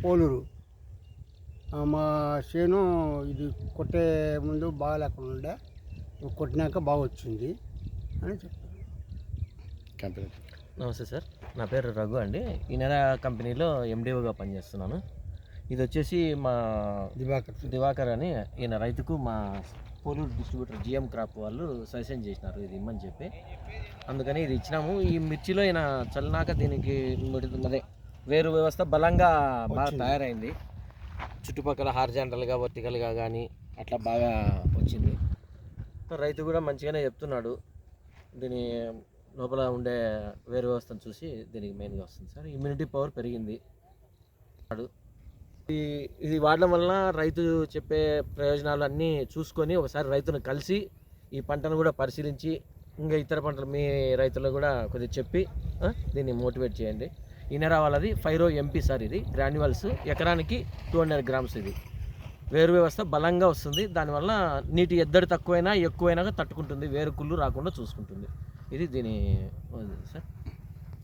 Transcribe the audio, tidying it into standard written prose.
పోలూరు మా చేను ఇది కొట్టే ముందు బాగా లేకుండా ఉండే కొట్టినాక బాగా వచ్చింది అని చెప్తాను. కంపెనీ నమస్తే సార్, నా పేరు రఘు అండి. ఈనెరా కంపెనీలో ఎండిఓగా పనిచేస్తున్నాను. ఇది వచ్చేసి మా దివాకర్ అని ఈయన రైతుకు మా పోలూరు డిస్ట్రిబ్యూటర్ జిఎం క్రాప్ వాళ్ళు సజెషన్ చేసినారు ఇది ఇమ్మని చెప్పి, అందుకని ఇది ఇచ్చినాము. ఈ మిర్చిలో ఈయన చల్లినాక దీనికి అదే వేరు వ్యవస్థ బలంగా బాగా తయారైంది. చుట్టుపక్కల హార్జాంటల్గా వర్టికల్గా కానీ అట్లా బాగా వచ్చింది. రైతు కూడా మంచిగానే చెప్తున్నాడు. దీని లోపల ఉండే వేరు వ్యవస్థను చూసి దీనికి మెయిన్గా వస్తుంది సార్. ఇమ్యూనిటీ పవర్ పెరిగింది. ఇది వాడడం వలన రైతు చెప్పే ప్రయోజనాలు అన్నీ చూసుకొని ఒకసారి రైతును కలిసి ఈ పంటను కూడా పరిశీలించి ఇంకా ఇతర పంటలు మీ రైతులకు కూడా కొద్దిగా చెప్పి దీన్ని మోటివేట్ చేయండి. ఈనెరా వాళ్ళది 5 row MP సార్. ఇది గ్రాన్యువల్స్ ఎకరానికి 200 grams. ఇది వేరు వ్యవస్థ బలంగా వస్తుంది. దానివల్ల నీటి ఎద్దడి తక్కువైనా ఎక్కువైనా తట్టుకుంటుంది, వేరు కుళ్ళు రాకుండా చూసుకుంటుంది. ఇది దీని సార్.